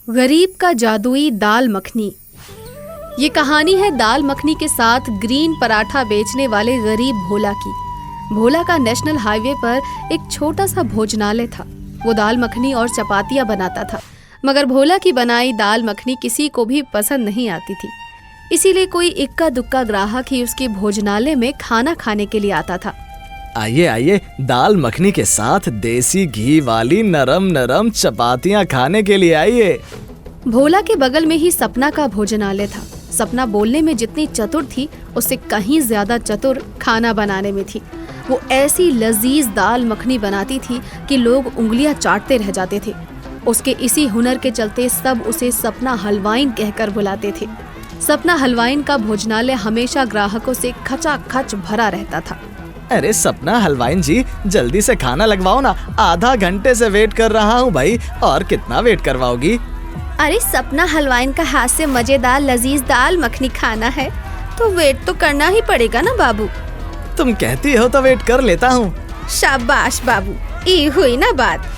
गरीब का जादुई दाल मखनी। ये कहानी है दाल मखनी के साथ ग्रीन पराठा बेचने वाले गरीब भोला की। भोला का नेशनल हाईवे पर एक छोटा सा भोजनालय था। वो दाल मखनी और चपातियां बनाता था, मगर भोला की बनाई दाल मखनी किसी को भी पसंद नहीं आती थी। इसीलिए कोई इक्का दुक्का ग्राहक ही उसके भोजनालय में खाना खाने के लिए आता था। आइए आइए, दाल मखनी के साथ देसी घी वाली नरम नरम चपातियां खाने के लिए आइए। भोला के बगल में ही सपना का भोजनालय था। सपना बोलने में जितनी चतुर थी, उससे कहीं ज्यादा चतुर खाना बनाने में थी। वो ऐसी लजीज दाल मखनी बनाती थी कि लोग उंगलियां चाटते रह जाते थे। उसके इसी हुनर के चलते सब उसे सपना हलवाइन कहकर बुलाते थे। सपना हलवाइन का भोजनालय हमेशा ग्राहकों से खचाखच भरा रहता था। अरे सपना हलवाइन जी, जल्दी से खाना लगवाओ ना, आधा घंटे से वेट कर रहा हूँ भाई। और कितना वेट करवाओगी? अरे सपना हलवाइन का हाथ से मजेदार लजीज दाल मखनी खाना है तो वेट तो करना ही पड़ेगा ना बाबू। तुम कहती हो तो वेट कर लेता हूँ। शाबाश बाबू, ये हुई ना बात।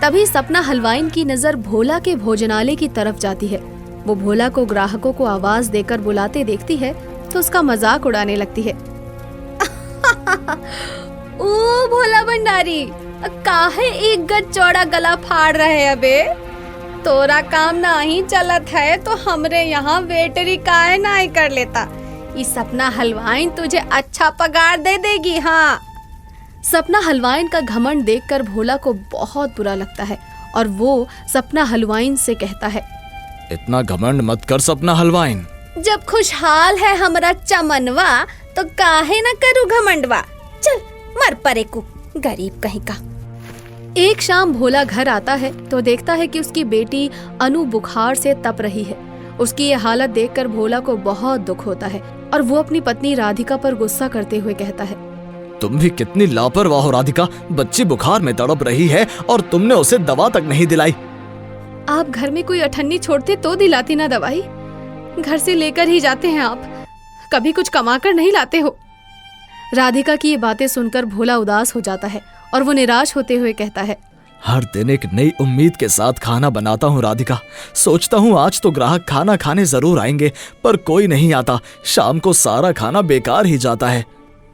तभी सपना हलवाइन की नजर भोला के भोजनालय की तरफ जाती है। वो भोला को ग्राहकों को आवाज देकर बुलाते देखती है तो उसका मजाक उड़ाने लगती है। ओ भोला भंडारी, काहे एक गज चौड़ा गला फाड़ रहे अबे? तोरा काम नहीं चलत है तो हमरे यहाँ वेटरी काहे नहीं कर लेता? इस सपना हलवाइन तुझे अच्छा पगार दे देगी। हाँ। सपना हलवाइन का घमंड देखकर भोला को बहुत बुरा लगता है और वो सपना हलवाइन से कहता है, इतना घमंड मत कर सपना हलवाइन। जब खुशहाल है हमारा चमनवा तो काहे न करूँ घमंडवा। चल मर परे को, गरीब कहीं का। एक शाम भोला घर आता है तो देखता है कि उसकी बेटी अनु बुखार से तप रही है। उसकी ये हालत देखकर भोला को बहुत दुख होता है और वो अपनी पत्नी राधिका पर गुस्सा करते हुए कहता है, तुम भी कितनी लापरवाह हो राधिका। बच्ची बुखार में तड़प रही है और तुमने उसे दवा तक नहीं दिलाई। आप घर में कोई अठन्नी छोड़ते तो दिलाती ना दवाई। घर से लेकर ही जाते हैं आप, कभी कुछ कमा कर नहीं लाते हो। राधिका की ये बातें सुनकर भोला उदास हो जाता है और वो निराश होते हुए कहता है, हर दिन एक नई उम्मीद के साथ खाना बनाता हूँ राधिका। सोचता हूँ आज तो ग्राहक खाना खाने जरूर आएंगे, पर कोई नहीं आता। शाम को सारा खाना बेकार ही जाता है।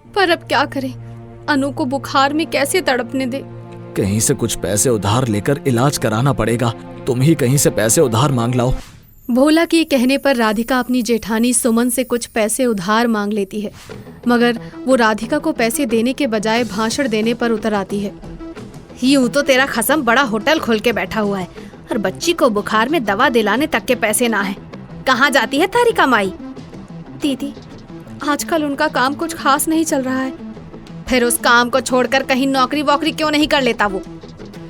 पर अब क्या करें? अनु को बुखार में कैसे तड़पने दे? कहीं से कुछ पैसे उधार लेकर इलाज कराना पड़ेगा। तुम ही कहीं से पैसे उधार मांग लाओ। भोला के कहने पर राधिका अपनी जेठानी सुमन से कुछ पैसे उधार मांग लेती है, मगर वो राधिका को पैसे देने के बजाय भाषण देने पर उतर आती है। यूं तो तेरा खसम बड़ा होटल खोल के बैठा हुआ है और बच्ची को बुखार में दवा दिलाने तक के पैसे ना है। कहाँ जाती है तारी कमाई? दीदी, आजकल उनका काम कुछ खास नहीं चल रहा है। फिर उस काम को छोड़कर कहीं नौकरी वोकरी क्यों नहीं कर लेता वो?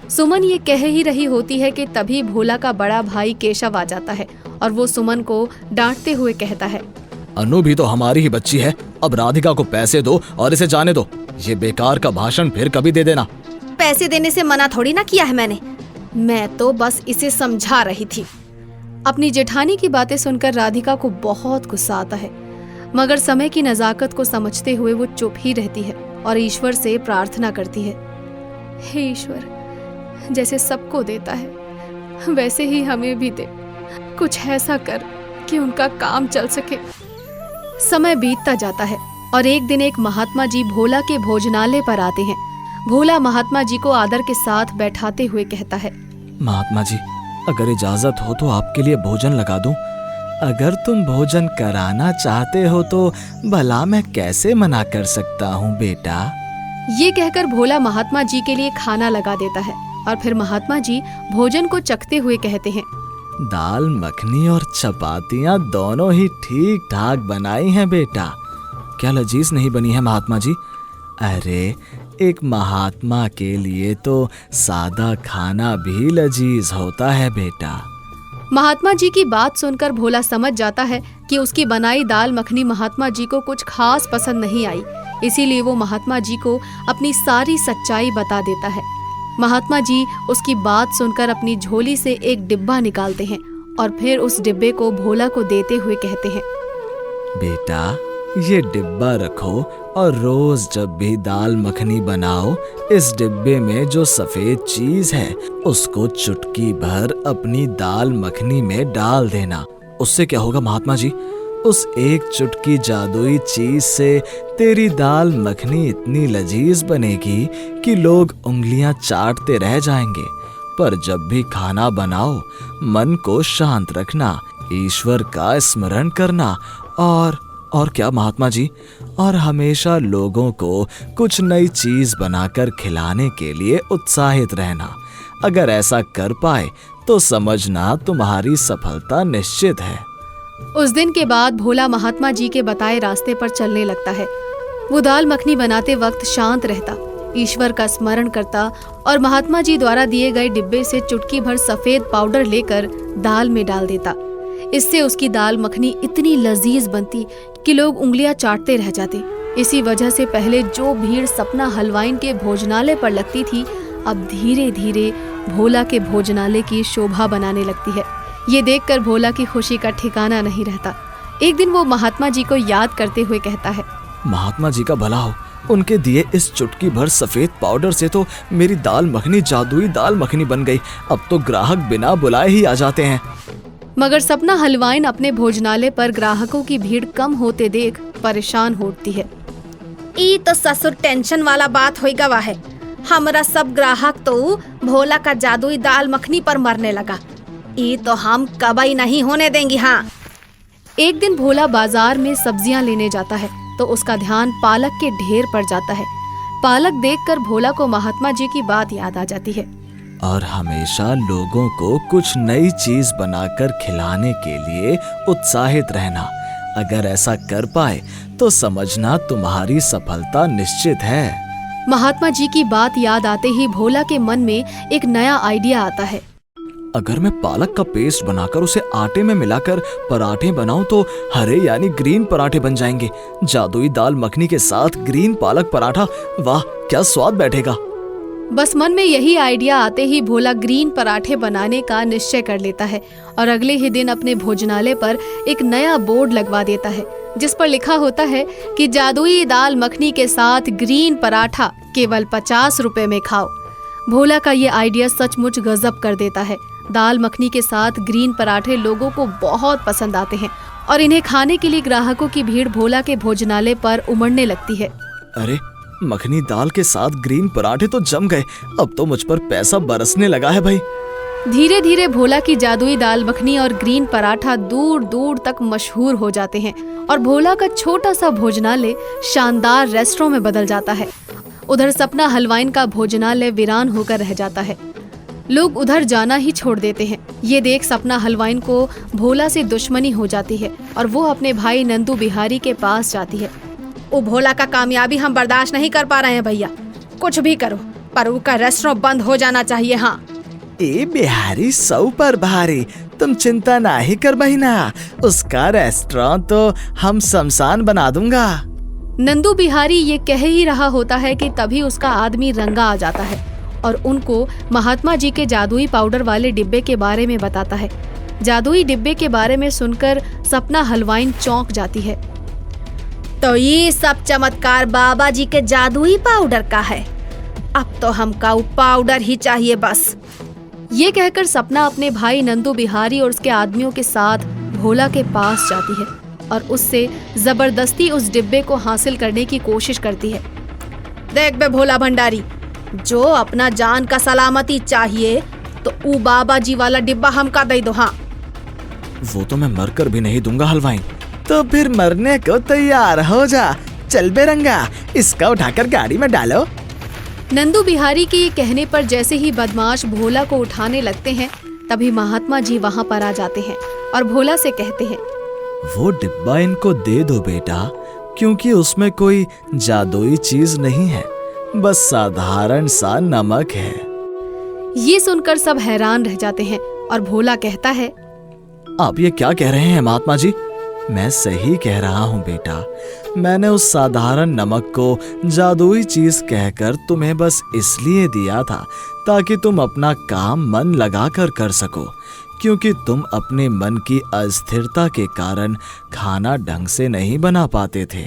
सुमन ये कह ही रही होती है कि तभी भोला का बड़ा भाई केशव आ जाता है और वो सुमन को डांटते हुए कहता है, अनु भी तो हमारी ही बच्ची है। अब राधिका को पैसे दो और इसे जाने दो। ये बेकार का भाषण फिर कभी दे देना। पैसे देने से मना थोड़ी ना किया है मैंने। मैं तो बस इसे समझा रही थी। अपनी जेठानी की बातें सुनकर राधिका को बहुत गुस्सा आता है, मगर समय की नजाकत को समझते हुए वो चुप ही रहती है और ईश्वर से प्रार्थना करती है, हे ईश्वर, जैसे सबको देता है वैसे ही हमें भी दे। कुछ ऐसा कर कि उनका काम चल सके। समय बीतता जाता है और एक दिन एक महात्मा जी भोला के भोजनालय पर आते हैं। भोला महात्मा जी को आदर के साथ बैठाते हुए कहता है, महात्मा जी, अगर इजाजत हो तो आपके लिए भोजन लगा दूं। अगर तुम भोजन कराना चाहते हो तो भला मैं कैसे मना कर सकता हूँ बेटा। ये कहकर भोला महात्मा जी के लिए खाना लगा देता है और फिर महात्मा जी भोजन को चखते हुए कहते हैं, दाल मखनी और चपातियाँ दोनों ही ठीक ठाक बनाई हैं बेटा। क्या लजीज नहीं बनी है महात्मा जी? अरे एक महात्मा के लिए तो सादा खाना भी लजीज होता है बेटा। महात्मा जी की बात सुनकर भोला समझ जाता है कि उसकी बनाई दाल मखनी महात्मा जी को कुछ खास पसंद नहीं आई। इसीलिए वो महात्मा जी को अपनी सारी सच्चाई बता देता है। महात्मा जी उसकी बात सुनकर अपनी झोली से एक डिब्बा निकालते हैं और फिर उस डिब्बे को भोला को देते हुए कहते हैं, बेटा ये डिब्बा रखो और रोज जब भी दाल मखनी बनाओ, इस डिब्बे में जो सफेद चीज है उसको चुटकी भर अपनी दाल मखनी में डाल देना। उससे क्या होगा महात्मा जी? उस एक चुटकी जादुई चीज से तेरी दाल मखनी इतनी लजीज बनेगी कि लोग उंगलियां चाटते रह जाएंगे। पर जब भी खाना बनाओ, मन को शांत रखना, ईश्वर का स्मरण करना और क्या महात्मा जी? और हमेशा लोगों को कुछ नई चीज बनाकर खिलाने के लिए उत्साहित रहना। अगर ऐसा कर पाए तो समझना तुम्हारी सफलता निश्चित है। उस दिन के बाद भोला महात्मा जी के बताए रास्ते पर चलने लगता है। वो दाल मखनी बनाते वक्त शांत रहता, ईश्वर का स्मरण करता और महात्मा जी द्वारा दिए गए डिब्बे से चुटकी भर सफेद पाउडर लेकर दाल में डाल देता। इससे उसकी दाल मखनी इतनी लजीज बनती कि लोग उंगलियां चाटते रह जाते। इसी वजह से पहले जो भीड़ सपना हलवाइन के भोजनालय पर लगती थी, अब धीरे धीरे भोला के भोजनालय की शोभा बनाने लगती है। ये देखकर भोला की खुशी का ठिकाना नहीं रहता। एक दिन वो महात्मा जी को याद करते हुए कहता है, महात्मा जी का भला हो, उनके दिए इस चुटकी भर सफेद पाउडर से तो मेरी दाल मखनी जादुई दाल मखनी बन गई। अब तो ग्राहक बिना बुलाए ही आ जाते हैं। मगर सपना हलवाइन अपने भोजनालय पर ग्राहकों की भीड़ कम होते देख परेशान होती है। ई तो ससुर टेंशन वाला बात होई गवा है। हमरा सब ग्राहक तो भोला का जादुई दाल मखनी पर मरने लगा। ई तो हम कभी नहीं होने देंगे। हाँ। एक दिन भोला बाजार में सब्जियां लेने जाता है तो उसका ध्यान पालक के ढेर पर जाता है। पालक देखकर भोला को महात्मा जी की बात याद आ जाती है। और हमेशा लोगों को कुछ नई चीज बनाकर खिलाने के लिए उत्साहित रहना। अगर ऐसा कर पाए तो समझना तुम्हारी सफलता निश्चित है। महात्मा जी की बात याद आते ही भोला के मन में एक नया आइडिया आता है। अगर मैं पालक का पेस्ट बनाकर उसे आटे में मिलाकर पराठे बनाऊं तो हरे यानी ग्रीन पराठे बन जाएंगे। जादुई दाल मखनी के साथ ग्रीन पालक पराठा, वाह क्या स्वाद बैठेगा। बस मन में यही आइडिया आते ही भोला ग्रीन पराठे बनाने का निश्चय कर लेता है और अगले ही दिन अपने भोजनालय पर एक नया बोर्ड लगवा देता है जिस पर लिखा होता है कि जादुई दाल मखनी के साथ ग्रीन पराठा केवल 50 रुपए में खाओ। भोला का ये आइडिया सचमुच गजब कर देता है। दाल मखनी के साथ ग्रीन पराठे लोगों को बहुत पसंद आते हैं और इन्हें खाने के लिए ग्राहकों की भीड़ भोला के भोजनालय पर उमड़ने लगती है। अरे मखनी दाल के साथ ग्रीन पराठे तो जम गए। अब तो मुझ पर पैसा बरसने लगा है भाई। धीरे धीरे भोला की जादुई दाल मखनी और ग्रीन पराठा दूर दूर तक मशहूर हो जाते हैं और भोला का छोटा सा भोजनालय शानदार रेस्टोरेंट में बदल जाता है। उधर सपना हलवाइन का भोजनालय वीरान होकर रह जाता है। लोग उधर जाना ही छोड़ देते हैं। ये देख सपना हलवाइन को भोला से दुश्मनी हो जाती है और वो अपने भाई नंदू बिहारी के पास जाती है। ओ भोला का कामयाबी हम बर्दाश्त नहीं कर पा रहे हैं भैया, कुछ भी करो पर उसका रेस्टोरेंट बंद हो जाना चाहिए। हाँ। ए बिहारी 100 पर भारी, तुम चिंता ना ही कर बहिना, उसका रेस्टोरेंट तो हम शमशान बना दूंगा। नंदू बिहारी ये कह ही रहा होता है कि तभी उसका आदमी रंगा आ जाता है और उनको महात्मा जी के जादुई पाउडर वाले डिब्बे के बारे में बताता है। जादुई डिब्बे के बारे में सुनकर सपना हलवाइन चौंक जाती है। तो ये सब चमत्कार बाबा जी के जादुई पाउडर का है, अब तो हमका वो पाउडर ही चाहिए बस। ये कहकर सपना अपने भाई नंदू बिहारी और उसके आदमियों के साथ भोला के पास जाती है और उससे जबरदस्ती उस डिब्बे को हासिल करने की कोशिश करती है। देख बे भोला भंडारी, जो अपना जान का सलामती चाहिए तो वो बाबा जी वाला डिब्बा हमका दे दो। हाँ। वो तो मैं मरकर भी नहीं दूंगा हलवाइन। तो फिर मरने को तैयार हो जा। चल बे रंगा, इसका उठाकर गाड़ी में डालो। नंदू बिहारी के ये कहने पर जैसे ही बदमाश भोला को उठाने लगते हैं तभी महात्मा जी वहाँ पर आ जाते हैं और भोला से कहते हैं, वो डिब्बा इनको दे दो बेटा, क्योंकि उसमें कोई जादुई चीज नहीं है, बस साधारण सा नमक है। ये सुनकर सब हैरान रह जाते हैं और भोला कहता है, आप ये क्या कह रहे हैं महात्मा जी? मैं सही कह रहा हूँ बेटा, मैंने उस साधारण नमक को जादुई चीज कहकर तुम्हें बस इसलिए दिया था ताकि तुम अपना काम मन लगाकर कर सको, क्योंकि तुम अपने मन की अस्थिरता के कारण खाना ढंग से नहीं बना पाते थे।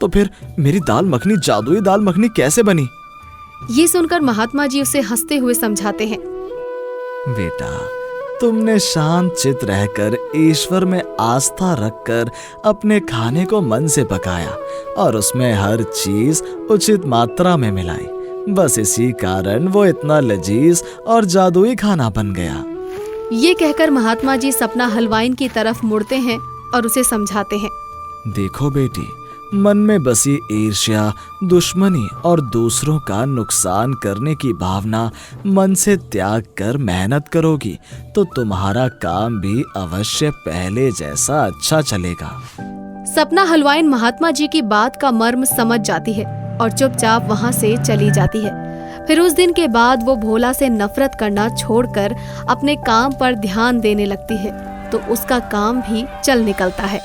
तो फिर मेरी दाल मखनी जादुई दाल मखनी कैसे बनी? ये सुनकर महात्मा जी उसे हंसते हुए समझाते हैं। बेटा, तुमने शांत चित्त रहकर ईश्वर में आस्था रखकर अपने खाने को मन से पकाया और उसमें हर चीज उचित मात्रा में मिलाई। बस इसी कारण वो इतना लजीज और जादुई खाना बन गया। ये कहकर महात्मा जी सपना हलवाइन की तरफ मुड़ते हैं और उसे समझाते हैं। देखो बेटी, मन में बसी ईर्ष्या, दुश्मनी और दूसरों का नुकसान करने की भावना मन से त्याग कर मेहनत करोगी तो तुम्हारा काम भी अवश्य पहले जैसा अच्छा चलेगा। सपना हलवाइन महात्मा जी की बात का मर्म समझ जाती है और चुपचाप वहाँ से चली जाती है। फिर उस दिन के बाद वो भोला से नफरत करना छोड़कर अपने काम पर ध्यान देने लगती है, तो उसका काम भी चल निकलता है।